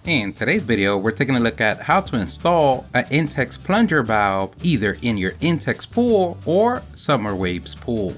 In today's video, we're taking a look at how to install an Intex plunger valve either in your Intex pool or Summer Waves pool.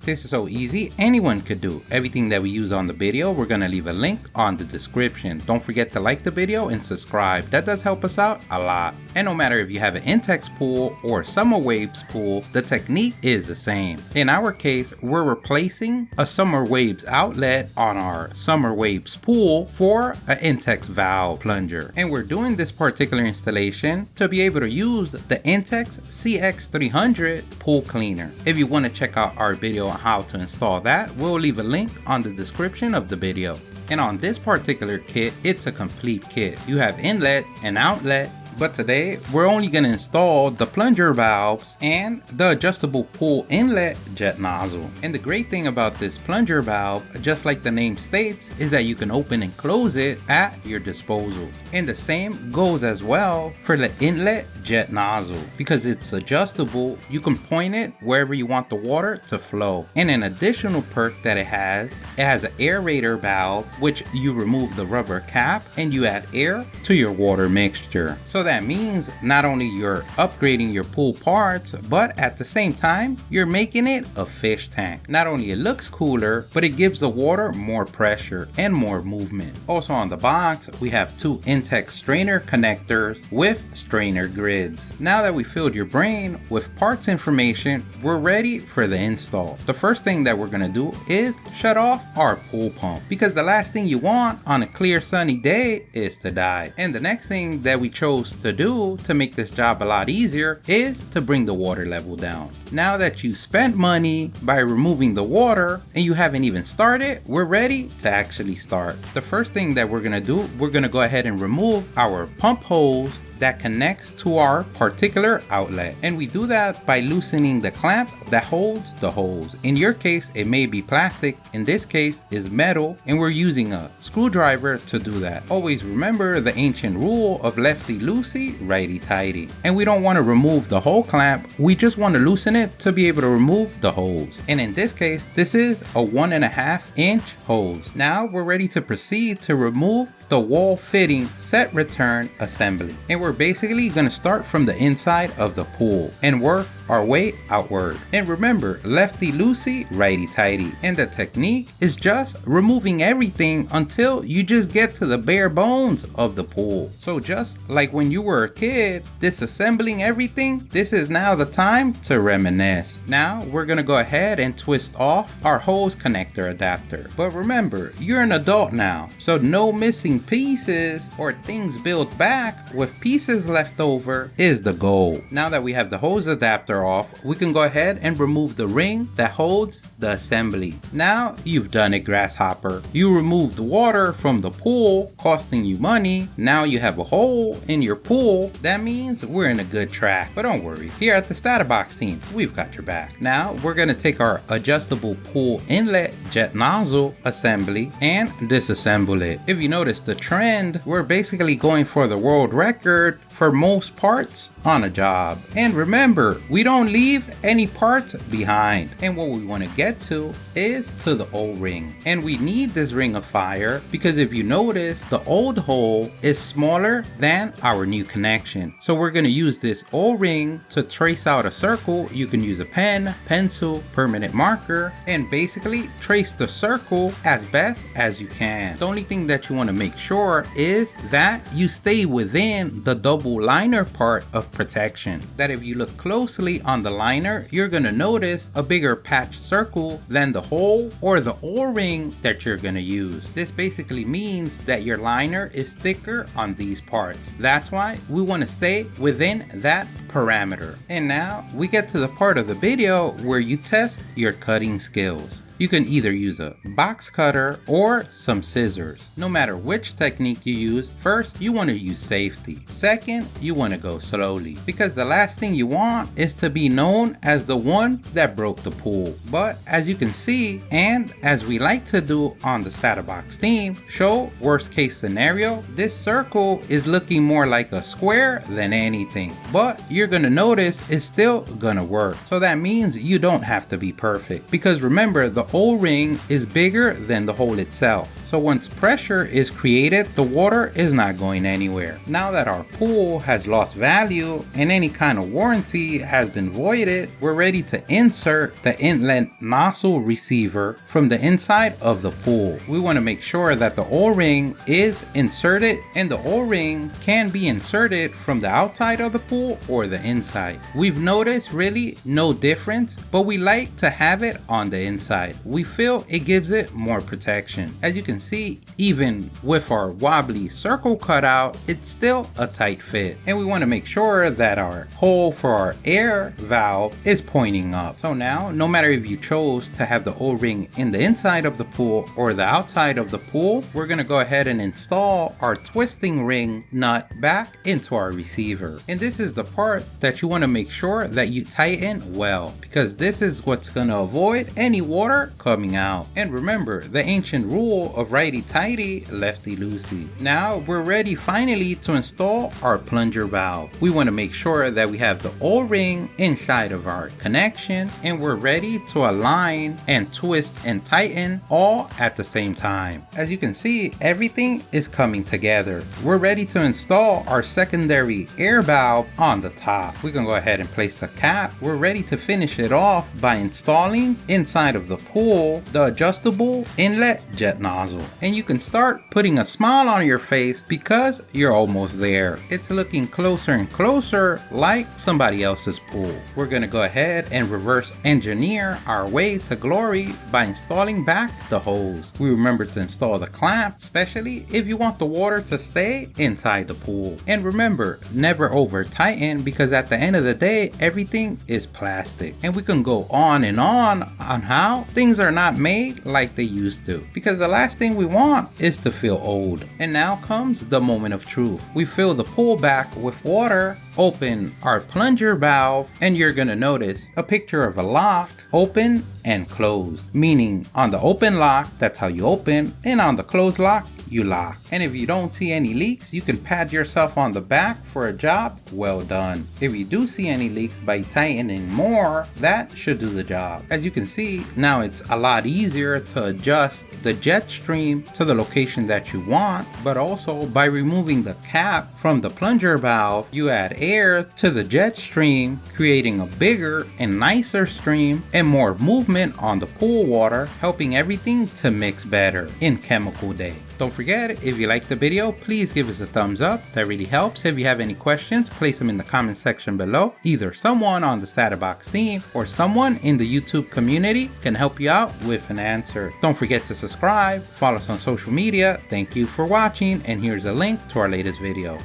This is so easy, anyone could do. Everything that we use on the video, we're gonna leave a link on the description. Don't forget to like the video and subscribe. That does help us out a lot. And no matter if you have an Intex pool or Summer Waves pool, the technique is the same. In our case, we're replacing a Summer Waves outlet on our Summer Waves pool for an Intex valve plunger. And we're doing this particular installation to be able to use the Intex CX300 pool cleaner. If you want to check out our video on how to install that, we'll leave a link on the description of the video. And on this particular kit, it's a complete kit. You have inlet and outlet, but today we're only going to install the plunger valves and the adjustable pool inlet jet nozzle. And the great thing about this plunger valve, just like the name states, is that you can open and close it at your disposal. And the same goes as well for the inlet jet nozzle. Because it's adjustable, you can point it wherever you want the water to flow. And an additional perk that it has an aerator valve, which you remove the rubber cap and you add air to your water mixture. So that means not only you're upgrading your pool parts, but at the same time, you're making it a fish tank. Not only it looks cooler, but it gives the water more pressure and more movement. Also on the box, we have two Intex strainer connectors with strainer grids. Now that we filled your brain with parts information, we're ready for the install. The first thing that we're gonna do is shut off our pool pump, because the last thing you want on a clear sunny day is to die. And the next thing that we chose to do to make this job a lot easier is to bring the water level down. Now that you spent money by removing the water and you haven't even started, we're ready to actually start. The first thing that we're gonna do, we're gonna go ahead and remove our pump hose that connects to our particular outlet. And we do that by loosening the clamp that holds the hose. In your case, it may be plastic. In this case, is metal, and we're using a screwdriver to do that. Always remember the ancient rule of lefty loosey, righty tighty. And we don't want to remove the whole clamp. We just want to loosen it to be able to remove the hose. And in this case, this is a 1.5 inch hose. Now we're ready to proceed to remove the wall fitting set return assembly. And we're basically going to start from the inside of the pool and work our way outward. And remember, lefty loosey, righty tighty. And the technique is just removing everything until you just get to the bare bones of the pool. So just like when you were a kid, disassembling everything, this is now the time to reminisce. Now we're gonna go ahead and twist off our hose connector adapter. But remember, you're an adult now, so no missing pieces or things built back with pieces left over is the goal. Now that we have the hose adapter off, we can go ahead and remove the ring that holds the assembly. Now you've done it, grasshopper. You removed the water from the pool, costing you money. Now you have a hole in your pool. That means we're in a good track. But don't worry, here at the StatUpBox team, we've got your back. Now we're gonna take our adjustable pool inlet jet nozzle assembly and disassemble it. If you notice the trend, we're basically going for the world record for most parts on a job. And remember, we don't leave any parts behind. And what we want to get to is to the O-ring. And we need this ring of fire because if you notice, the old hole is smaller than our new connection. So we're going to use this O-ring to trace out a circle. You can use a pen, pencil, permanent marker, and basically trace the circle as best as you can. The only thing that you want to make sure is that you stay within the double liner part of protection. That if you look closely on the liner, you're gonna notice a bigger patch circle than the hole or the O-ring that you're gonna use. This basically means that your liner is thicker on these parts. That's why we want to stay within that parameter. And now we get to the part of the video where you test your cutting skills. You can either use a box cutter or some scissors. No matter which technique you use, first you want to use safety. Second, you want to go slowly, because the last thing you want is to be known as the one that broke the pool. But as you can see, and as we like to do on the StatUpBox team, show worst case scenario, this circle is looking more like a square than anything. But you're gonna notice it's still gonna work. So that means you don't have to be perfect, because remember, the O-ring is bigger than the hole itself. So once pressure is created, the water is not going anywhere. Now that our pool has lost value and any kind of warranty has been voided, we're ready to insert the inlet nozzle receiver from the inside of the pool. We want to make sure that the O-ring is inserted, and the O-ring can be inserted from the outside of the pool or the inside. We've noticed really no difference, but we like to have it on the inside. We feel it gives it more protection. As you can see, even with our wobbly circle cutout, it's still a tight fit. And we want to make sure that our hole for our air valve is pointing up. So now, no matter if you chose to have the O-ring in the inside of the pool or the outside of the pool, we're going to go ahead and install our twisting ring nut back into our receiver. And this is the part that you want to make sure that you tighten well, because this is what's going to avoid any water coming out. And remember the ancient rule of righty-tighty, lefty-loosey. Now we're ready finally to install our plunger valve. We want to make sure that we have the O-ring inside of our connection, and we're ready to align and twist and tighten all at the same time. As you can see, everything is coming together. We're ready to install our secondary air valve on the top. We can go ahead and place the cap. We're ready to finish it off by installing inside of the pool the adjustable inlet jet nozzle. And you can start putting a smile on your face because you're almost there. It's looking closer and closer like somebody else's pool. We're gonna go ahead and reverse engineer our way to glory by installing back the hose. We remember to install the clamp, especially if you want the water to stay inside the pool. And remember, never over tighten, because at the end of the day, everything is plastic. And we can go on how things are not made like they used to, because the last thing we want is to feel old. And now comes the moment of truth. We fill the pool back with water, open our plunger valve, and you're gonna notice a picture of a lock, open and close, meaning on the open lock, that's how you open, and on the closed lock, you lock. And if you don't see any leaks, you can pat yourself on the back for a job well done. If you do see any leaks by tightening more, that should do the job. As you can see, now it's a lot easier to adjust the jet stream to the location that you want, but also by removing the cap from the plunger valve, you add air to the jet stream, creating a bigger and nicer stream and more movement on the pool water, helping everything to mix better in chemical day. Don't forget, if you liked the video, please give us a thumbs up. That really helps. If you have any questions, place them in the comment section below. Either someone on the StatUpBox team or someone in the YouTube community can help you out with an answer. Don't forget to subscribe, follow us on social media. Thank you for watching, and here's a link to our latest video.